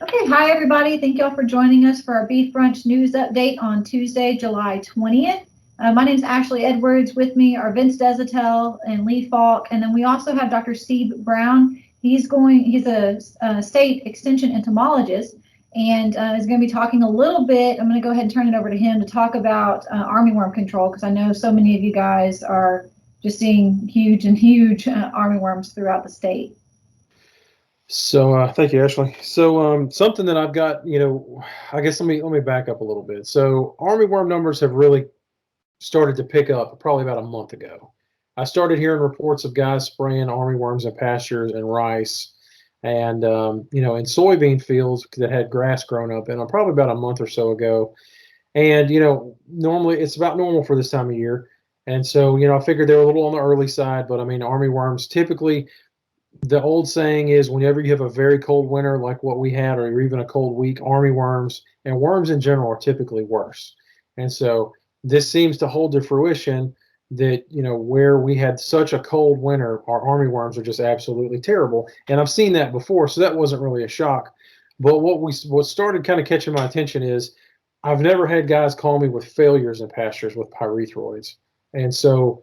Okay, hi everybody. Thank y'all for joining us for our Beef Brunch news update on Tuesday, July 20th. My name is Ashley Edwards. With me are Vince Desatel and Lee Falk, and then we also have Dr. Steve Brown. He's a state extension entomologist, and is going to be talking a little bit. I'm going to go ahead and turn it over to him to talk about armyworm control, because I know so many of you guys are just seeing huge armyworms throughout the state. So thank you, Ashley. So something that I've got, I guess let me back up a little bit. So armyworm numbers have really started to pick up probably about a month ago. I started hearing reports of guys spraying armyworms in pastures and rice, and in soybean fields that had grass grown up in them probably about a month or so ago. And normally it's about normal for this time of year. And so I figured they were a little on the early side, but I mean armyworms typically, the old saying is whenever you have a very cold winter like what we had, or even a cold week, army worms and worms in general are typically worse. And so this seems to hold to fruition that, where we had such a cold winter, our army worms are just absolutely terrible. And I've seen that before, so that wasn't really a shock. But what started kind of catching my attention is I've never had guys call me with failures in pastures with pyrethroids. And so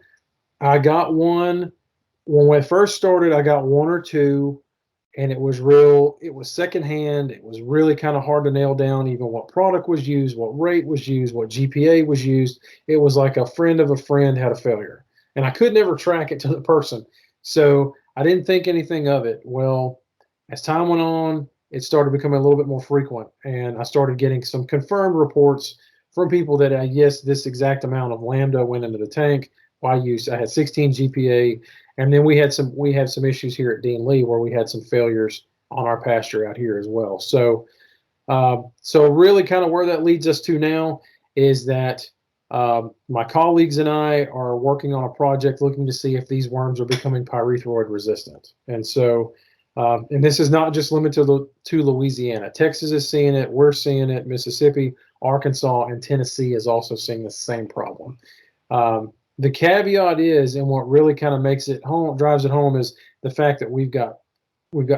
I got one when we first started. I got one or two, and it was secondhand. It was really kind of hard to nail down even what product was used, what rate was used, what GPA was used. It was like a friend of a friend had a failure, and I could never track it to the person. So I didn't think anything of it. Well, as time went on, it started becoming a little bit more frequent, and I started getting some confirmed reports from people that, yes, this exact amount of lambda went into the tank. I had 16 GPA, and then we had some issues here at Dean Lee where we had some failures on our pasture out here as well. So really, kind of where that leads us to now is that my colleagues and I are working on a project looking to see if these worms are becoming pyrethroid resistant. And this is not just limited to Louisiana. Texas is seeing it. We're seeing it. Mississippi, Arkansas, and Tennessee is also seeing the same problem. The caveat is, and what really kind of drives it home, is the fact that we've got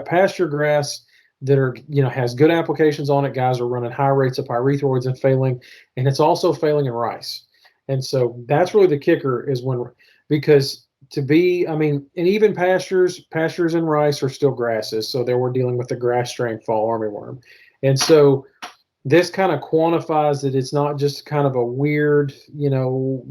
pasture grass that has good applications on it. Guys are running high rates of pyrethroids and failing, and it's also failing in rice. And so that's really the kicker is because I mean, and even pastures and rice are still grasses. So there we're dealing with the grass strain fall armyworm. And so this kind of quantifies that it's not just kind of a weird,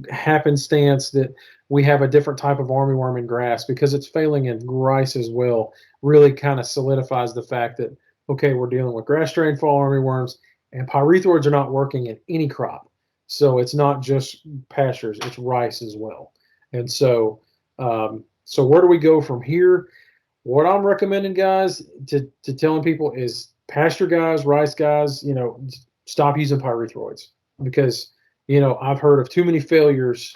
happenstance that we have a different type of armyworm in grass, because it's failing in rice as well. Really kind of solidifies the fact that, okay, we're dealing with grass strain fall armyworms, and pyrethroids are not working in any crop. So it's not just pastures, it's rice as well. And so where do we go from here? What I'm recommending, guys, to telling people is pasture guys, rice guys, stop using pyrethroids, because I've heard of too many failures.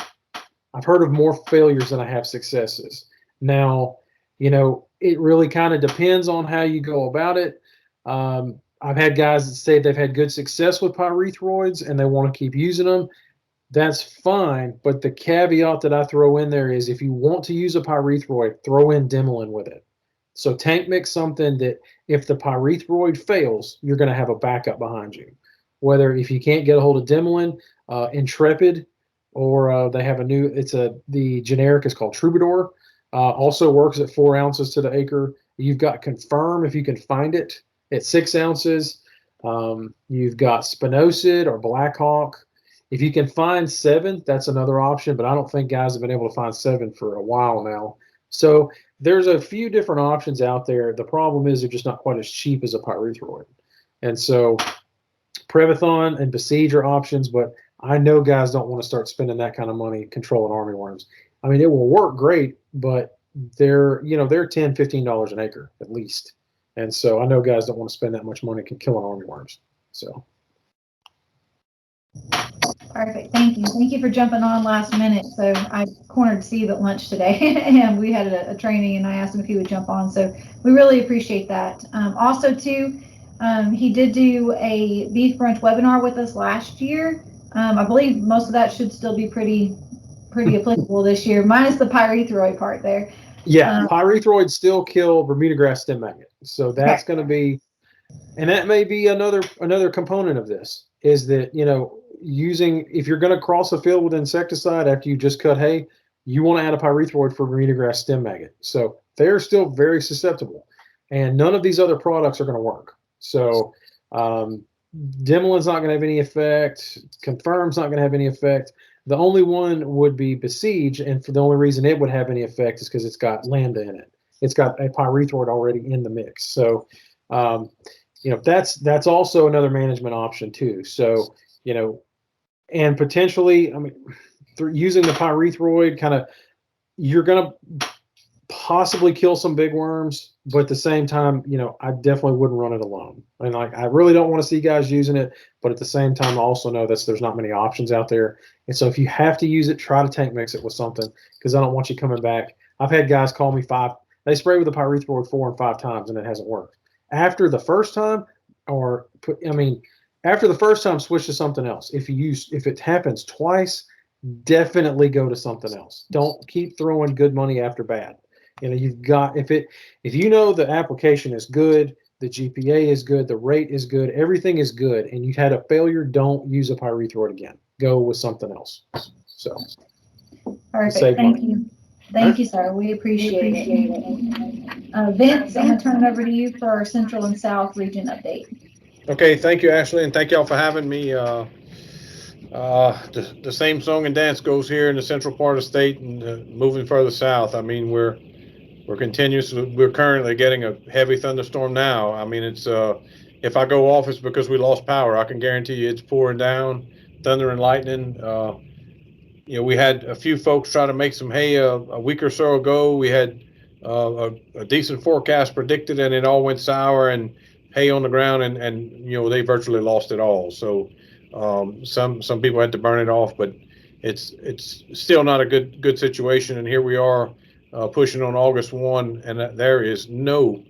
I've heard of more failures than I have successes. Now, it really kind of depends on how you go about it. I've had guys that say they've had good success with pyrethroids and they want to keep using them. That's fine, but the caveat that I throw in there is if you want to use a pyrethroid, throw in Dimilin with it. So tank mix something that if the pyrethroid fails, you're going to have a backup behind you. Whether if you can't get a hold of Dimilin, Intrepid, or they have the generic is called Troubadour. Also works at 4 ounces to the acre. You've got Confirm if you can find it at 6 ounces. You've got Spinosad or Blackhawk. If you can find 7, that's another option, but I don't think guys have been able to find 7 for a while now. So there's a few different options out there. The problem is they're just not quite as cheap as a pyrethroid. And so Prevathon and Besiege are options, but I know guys don't want to start spending that kind of money controlling armyworms. I mean, it will work great, but they're $10, $15 an acre at least. And so I know guys don't want to spend that much money killing armyworms. So Perfect. Thank you. Thank you for jumping on last minute. So I cornered Steve at lunch today and we had a training and I asked him if he would jump on. So we really appreciate that. Also too, he did do a Beef Brunch webinar with us last year. I believe most of that should still be pretty applicable this year, minus the pyrethroid part there. yeah, pyrethroids still kill Bermuda grass stem maggot. So Okay. that's going to be And that may be another component of this is that, if you're going to cross a field with insecticide after you just cut hay, you want to add a pyrethroid for Bermuda grass stem maggot. So they're still very susceptible, and none of these other products are going to work. So Dimelin's not going to have any effect. Confirm's not going to have any effect. The only one would be Besiege, and for the only reason it would have any effect is because it's got Lambda in it. It's got a pyrethroid already in the mix. So that's also another management option too. So and potentially, I mean, through using the pyrethroid, kind of, you're gonna possibly kill some big worms, but at the same time, I definitely wouldn't run it alone. And like, I really don't want to see guys using it, but at the same time, I also know that there's not many options out there. And so if you have to use it, try to tank mix it with something, because I don't want you coming back. I've had guys call me they spray with the pyrethroid 4 and 5 times and it hasn't worked. After the first time, after the first time, switch to something else. If it happens twice, definitely go to something else. Don't keep throwing good money after bad. You've got, if the application is good, the GPA is good, the rate is good, everything is good, and you've had a failure, don't use a pyrethroid again. Go with something else. So perfect. Thank you. Thank you, sir. We appreciate it. Vince, I'm going to turn it over to you for our Central and South region update. Okay, thank you, Ashley, and thank y'all for having me. The same song and dance goes here in the central part of the state, and moving further south. I mean, we're currently getting a heavy thunderstorm now. I mean, it's if I go off, it's because we lost power. I can guarantee you, it's pouring down, thunder and lightning. We had a few folks try to make some hay a week or so ago. We had a decent forecast predicted, and it all went sour and hay on the ground, and they virtually lost it all. So some people had to burn it off, but it's still not a good situation. And here we are pushing on August 1, and there is no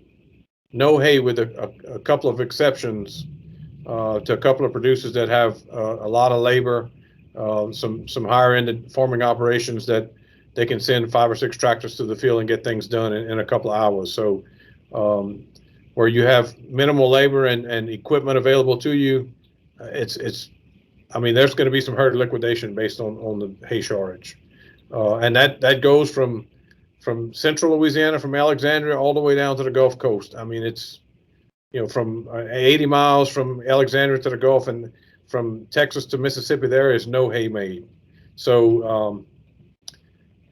hay, with a couple of exceptions to a couple of producers that have a lot of labor, some higher ended farming operations that they can send 5 or 6 tractors to the field and get things done in a couple of hours. So where you have minimal labor and equipment available to you, there's going to be some herd liquidation based on the hay shortage. And that goes from central Louisiana, from Alexandria all the way down to the Gulf Coast. I mean, it's from 80 miles from Alexandria to the Gulf, and from Texas to Mississippi, there is no hay made. So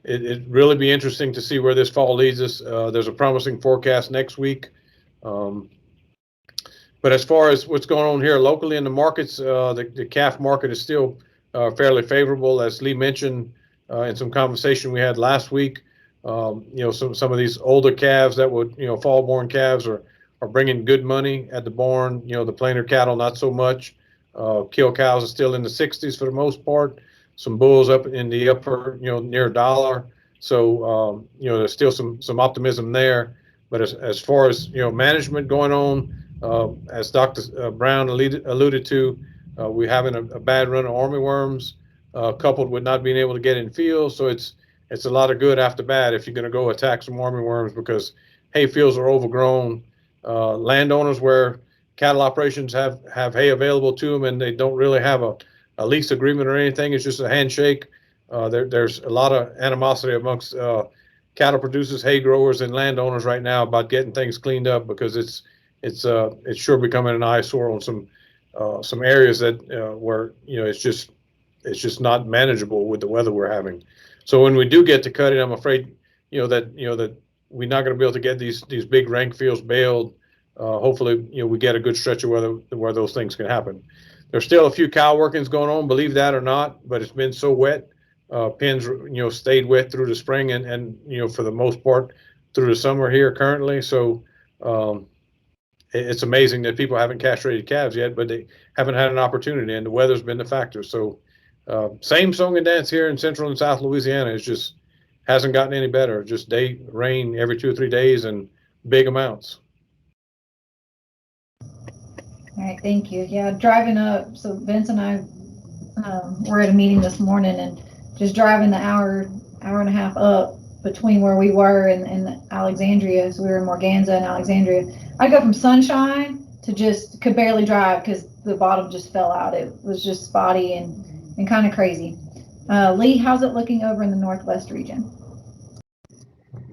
it'd really be interesting to see where this fall leads us. There's a promising forecast next week. But as far as what's going on here locally in the markets, the calf market is still fairly favorable, as Lee mentioned in some conversation we had last week. Some of these older calves that would, fall-born calves are bringing good money at the barn. The plainer cattle, not so much. Kill cows are still in the 60s for the most part. Some bulls up in the upper, near $1. So, there's still some optimism there. But as far as, management going on, as Dr. Brown alluded to, we're having a bad run of armyworms, coupled with not being able to get in fields. So it's a lot of good after bad if you're going to go attack some armyworms, because hay fields are overgrown. Landowners where cattle operations have hay available to them, and they don't really have a lease agreement or anything, it's just a handshake. There's a lot of animosity amongst cattle producers, hay growers, and landowners right now about getting things cleaned up, because it's sure becoming an eyesore on some areas that where it's just not manageable with the weather we're having. So when we do get to cut it, I'm afraid that we're not going to be able to get these big rank fields baled. Hopefully, we get a good stretch of weather where those things can happen. There's still a few cow workings going on, believe that or not, but it's been so wet. Pens, stayed wet through the spring and for the most part through the summer here currently. So it's amazing that people haven't castrated calves yet, but they haven't had an opportunity, and the weather's been the factor. So same song and dance here in central and south Louisiana. It's just hasn't gotten any better. Just rain every 2 or 3 days and big amounts. All right, thank you. Yeah, driving up, so Vince and I were at a meeting this morning, and just driving the hour and a half up between where we were and Alexandria, so we were in Morganza and Alexandria. I go from sunshine to just could barely drive because the bottom just fell out. It was just spotty and kind of crazy. Lee, how's it looking over in the Northwest region?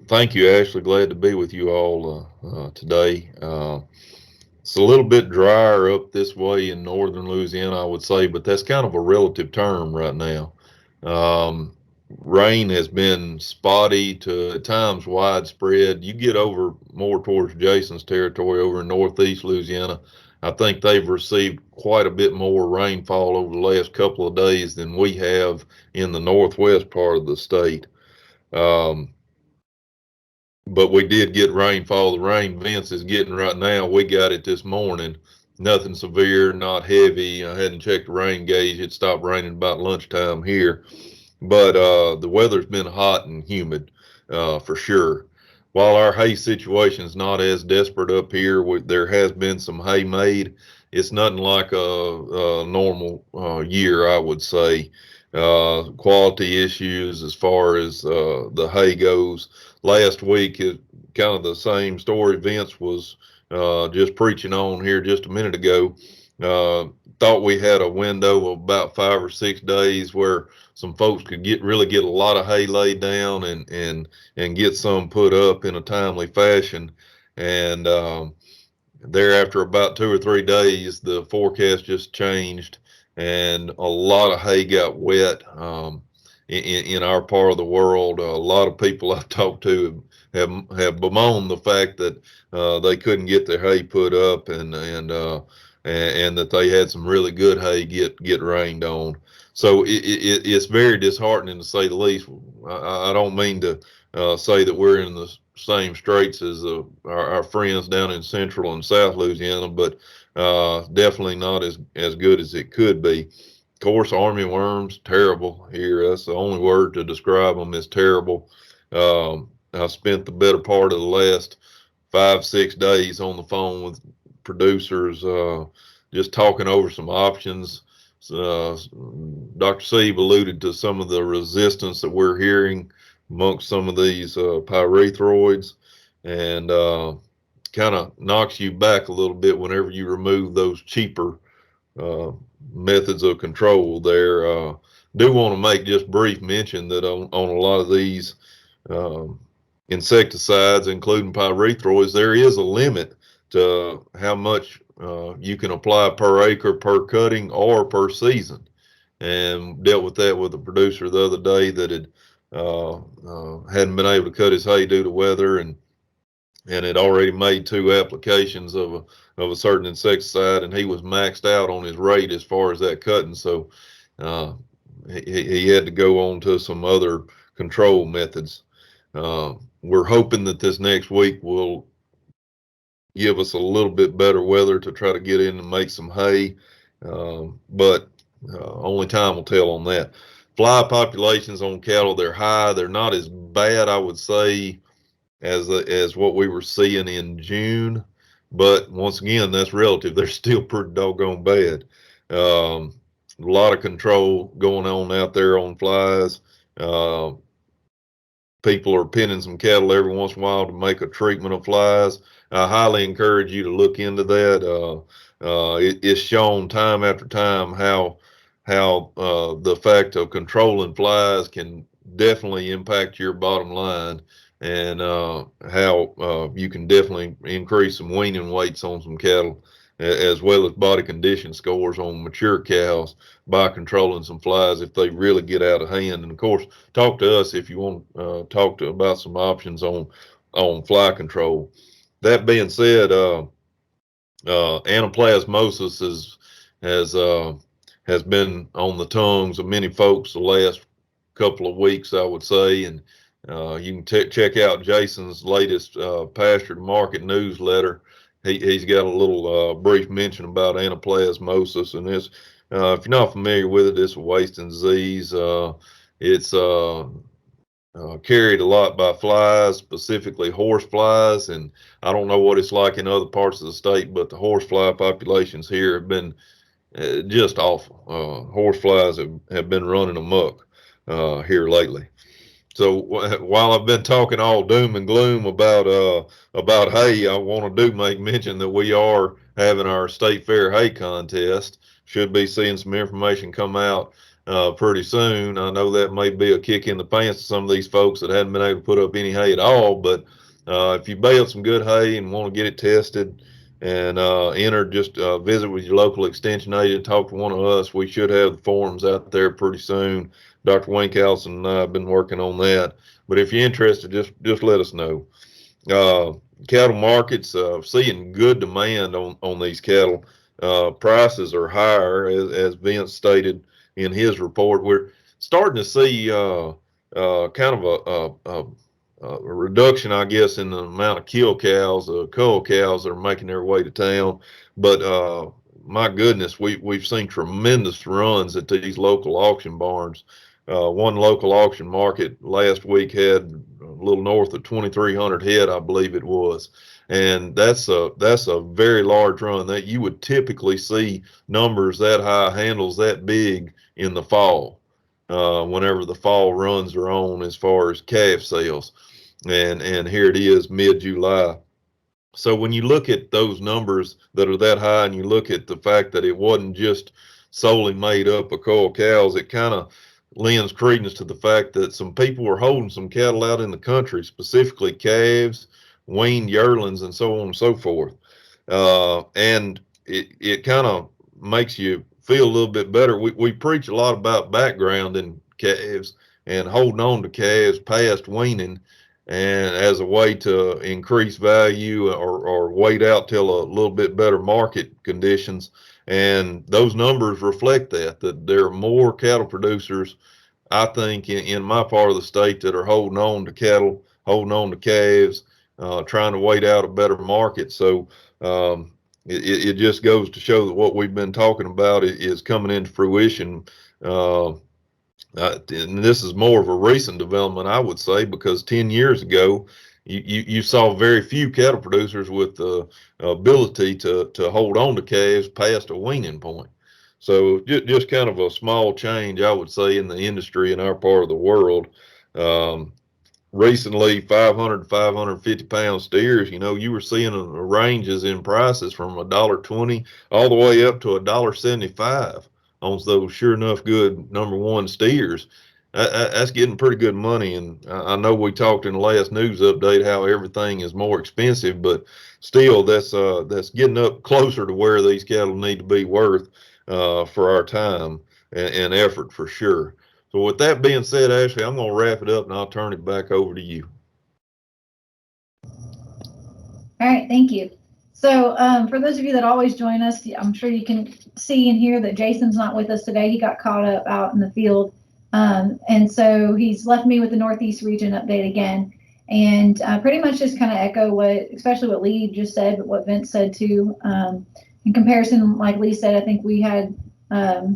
Thank you, Ashley. Glad to be with you all today. It's a little bit drier up this way in northern Louisiana, I would say, but that's kind of a relative term right now. Rain has been spotty to at times widespread. You get over more towards Jason's territory over in northeast Louisiana, I think they've received quite a bit more rainfall over the last couple of days than we have in the northwest part of the state. But we did get rainfall. The rain Vince is getting right now, we got it this morning. Nothing severe, not heavy. I hadn't checked the rain gauge. It stopped raining about lunchtime here. But the weather's been hot and humid for sure. While our hay situation is not as desperate up here, there has been some hay made. It's nothing like a normal year, I would say. Quality issues as far as the hay goes. Last week, kind of the same story Vince was just preaching on here just a minute ago. Thought we had a window of about 5 or 6 days where some folks could really get a lot of hay laid down and get some put up in a timely fashion. And thereafter about 2 or 3 days, the forecast just changed and a lot of hay got wet. In our part of the world, a lot of people I've talked to have bemoaned the fact that they couldn't get their hay put up and that they had some really good hay get rained on. So it's very disheartening to say the least. I don't mean to say that we're in the same straits as our friends down in Central and South Louisiana, but definitely not as good as it could be. Of course, armyworms, terrible here. That's the only word to describe them, is terrible. I spent the better part of the last 5, 6 days on the phone with producers, just talking over some options. Dr. Sieb alluded to some of the resistance that we're hearing amongst some of these pyrethroids, and kind of knocks you back a little bit whenever you remove those cheaper methods of control there. Do want to make just brief mention that on a lot of these insecticides, including pyrethroids, there is a limit to how much you can apply per acre, per cutting, or per season. And dealt with that with a producer the other day that hadn't been able to cut his hay due to weather, and had already made 2 applications of a certain insecticide, and he was maxed out on his rate as far as that cutting. So he had to go on to some other control methods. We're hoping that this next week will give us a little bit better weather to try to get in and make some hay, but only time will tell on that. Fly populations on cattle, they're high. They're not as bad, I would say, as what we were seeing in June, but once again, that's relative. They're still pretty doggone bad. A lot of control going on out there on flies. People are pinning some cattle every once in a while to make a treatment of flies. I highly encourage you to look into that. It's shown time after time how the fact of controlling flies can definitely impact your bottom line, and how you can definitely increase some weaning weights on some cattle, as well as body condition scores on mature cows by controlling some flies if they really get out of hand. And of course, talk to us if you want to talk about some options on fly control. That being said, anaplasmosis has been on the tongues of many folks the last couple of weeks, I would say, and you can check out Jason's latest pasture to market newsletter. He's got a little brief mention about anaplasmosis, and this, if you're not familiar with it, it's a wasting disease. It's carried a lot by flies, specifically horse flies, and I don't know what it's like in other parts of the state, but the horse fly populations here have been just awful. Horse flies have been running amok here lately. So while I've been talking all doom and gloom about hay, I want to make mention that we are having our state fair hay contest. Should be seeing some information come out pretty soon. I know that may be a kick in the pants to some of these folks that hadn't been able to put up any hay at all, but if you baled some good hay and want to get it tested and enter, just visit with your local extension agent, talk to one of us. We should have the forms out there pretty soon. Dr. Winkhouse and I have been working on that. But if you're interested, just let us know. Cattle markets, seeing good demand on these cattle. Prices are higher, as Vince stated in his report. We're starting to see kind of a reduction, I guess, in the amount of kill cows, cull cows that are making their way to town. But my goodness, we've seen tremendous runs at these local auction barns. One local auction market last week had a little north of 2,300 head, I believe it was, and that's a very large run. That you would typically see numbers that high, handles that big in the fall, whenever the fall runs are on as far as calf sales, and here it is mid-July. So when you look at those numbers that are that high, and you look at the fact that it wasn't just solely made up of cull cows, it kind of lends credence to the fact that some people were holding some cattle out in the country, specifically calves, weaned yearlings, and so on and so forth. And it kind of makes you feel a little bit better. We preach a lot about background in calves and holding on to calves past weaning, and as a way to increase value or wait out till a little bit better market conditions. And those numbers reflect that there are more cattle producers, I think, in my part of the state that are holding on to cattle, holding on to calves, trying to wait out a better market. So it just goes to show that what we've been talking about is coming into fruition. And this is more of a recent development, I would say, because 10 years ago, you saw very few cattle producers with the ability to hold on to calves past a weaning point. So just kind of a small change, I would say, in the industry in our part of the world. Recently, 500 to 550 pound steers, you were seeing ranges in prices from $1.20 all the way up to $1.75 on those sure enough good number one steers. That's getting pretty good money. And I know we talked in the last news update how everything is more expensive, but still that's getting up closer to where these cattle need to be worth for our time and effort, for sure. So with that being said, Ashley, I'm going to wrap it up and I'll turn it back over to you. All right, thank you. So for those of you that always join us, I'm sure you can see and hear that Jason's not with us today. He got caught up out in the field. And so he's left me with the Northeast region update again. And pretty much just kind of echo especially what Lee just said, but what Vince said too. In comparison, like Lee said, I think we had a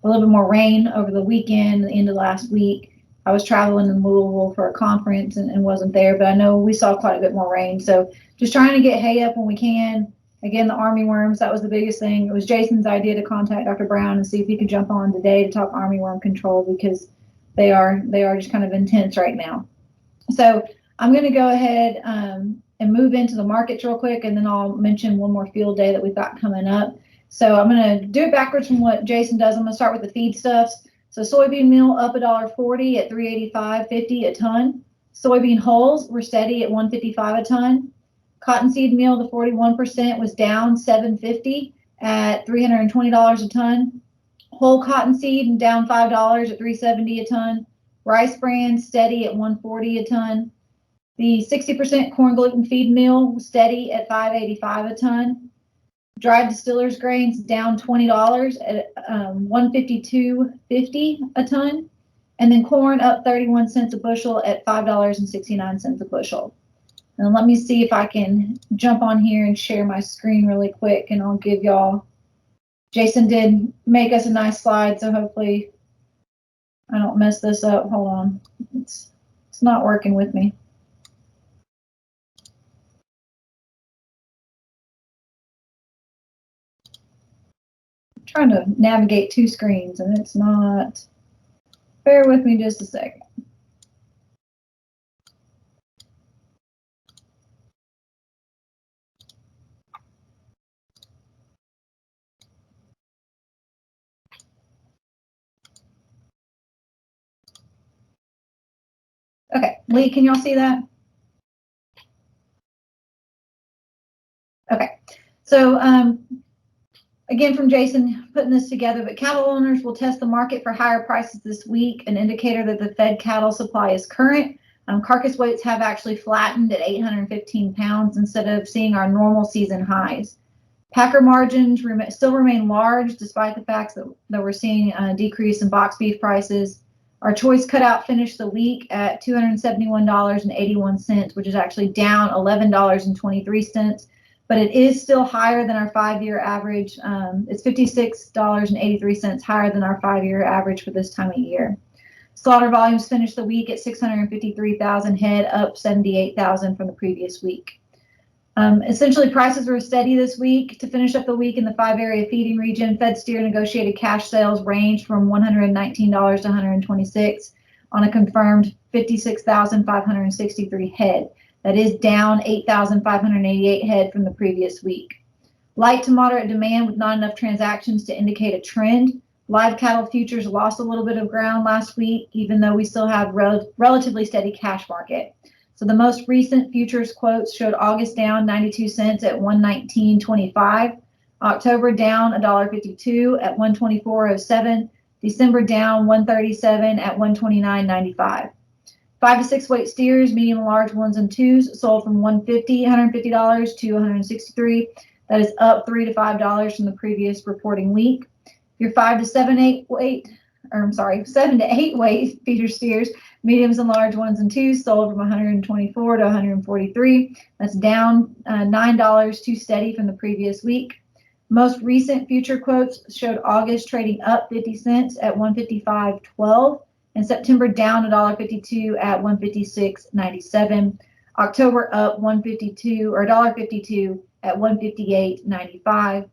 little bit more rain over the weekend, the end of last week. I was traveling in Louisville for a conference and wasn't there, but I know we saw quite a bit more rain. So just trying to get hay up when we can. Again, the armyworms, that was the biggest thing. It was Jason's idea to contact Dr. Brown and see if he could jump on today to talk armyworm control, because they are just kind of intense right now. So I'm going to go ahead and move into the markets real quick, and then I'll mention one more field day that we've got coming up. So I'm going to do it backwards from what Jason does. I'm going to start with the feedstuffs. So soybean meal up $1.40 at $385.50 a ton. Soybean hulls were steady at $155 a ton. Cottonseed meal, the 41%, was down $7.50 at $320 a ton. Whole cottonseed down $5 at $370 a ton. Rice bran steady at $140 a ton. The 60% corn gluten feed meal was steady at $585 a ton. Dried distillers grains down $20 at $152.50 a ton. And then corn up 31 cents a bushel at $5.69 a bushel. And let me see if I can jump on here and share my screen really quick, and I'll give y'all. Jason did make us a nice slide, so hopefully I don't mess this up. Hold on. It's not working with me. I'm trying to navigate two screens and it's not. Bear with me just a second. Lee, can y'all see that? Okay, so again from Jason putting this together, but cattle owners will test the market for higher prices this week, an indicator that the fed cattle supply is current. Carcass weights have actually flattened at 815 pounds instead of seeing our normal season highs. Packer margins still remain large despite the fact that we're seeing a decrease in box beef prices. Our choice cutout finished the week at $271.81, which is actually down $11.23, but it is still higher than our 5-year average. It's $56.83 higher than our 5-year average for this time of year. Slaughter volumes finished the week at 653,000 head, up 78,000 from the previous week. Essentially, prices were steady this week. To finish up the week in the 5-area feeding region, fed steer negotiated cash sales ranged from $119 to $126 on a confirmed 56,563 head. That is down 8,588 head from the previous week. Light to moderate demand with not enough transactions to indicate a trend. Live cattle futures lost a little bit of ground last week, even though we still have relatively steady cash market. So the most recent futures quotes showed August down 92 cents at 119.25, October down $1.52 at 124.07, December down 137 at 129.95. 5 to 6 weight steers, medium and large ones and twos, sold from $150 to $163. That is up $3 to $5 from the previous reporting week. Your 7 to 8 weight feeder steers, mediums and large ones and twos, sold from 124 to 143. That's down $9 to steady from the previous week. Most recent future quotes showed August trading up 50 cents at 155.12 and September down $1.52 at 156.97. October up $1.52 at 158.95.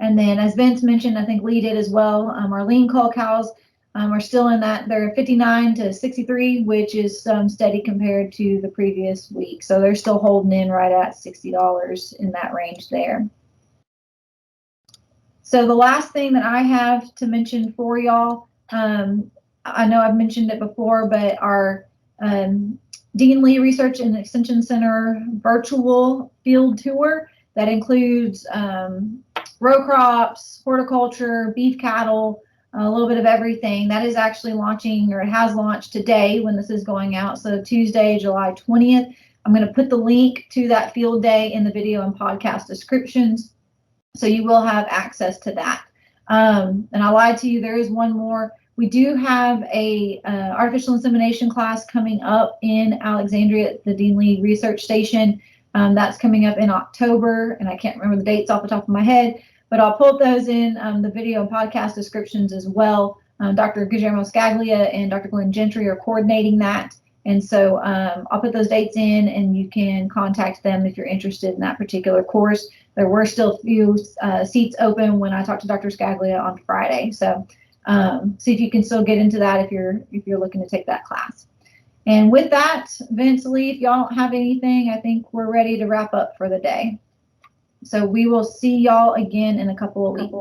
And then, as Vince mentioned, I think Lee did as well, our lean cull cows are still in that. They're 59 to 63, which is steady compared to the previous week. So they're still holding in right at $60 in that range there. So the last thing that I have to mention for y'all, I know I've mentioned it before, but our Dean Lee Research and Extension Center virtual field tour that includes row crops, horticulture, beef cattle, a little bit of everything. That is actually launching, or it has launched today when this is going out. So Tuesday, July 20th. I'm going to put the link to that field day in the video and podcast descriptions, so you will have access to that. And I lied to you, there is one more. We do have a artificial insemination class coming up in Alexandria at the Dean Lee Research Station. That's coming up in October, and I can't remember the dates off the top of my head, but I'll put those in the video and podcast descriptions as well. Dr. Guillermo Scaglia and Dr. Glenn Gentry are coordinating that. And so I'll put those dates in, and you can contact them if you're interested in that particular course. There were still a few seats open when I talked to Dr. Scaglia on Friday. So see if you can still get into that if you're looking to take that class. And with that, Vince, Lee, if y'all don't have anything, I think we're ready to wrap up for the day. So we will see y'all again in a couple of weeks.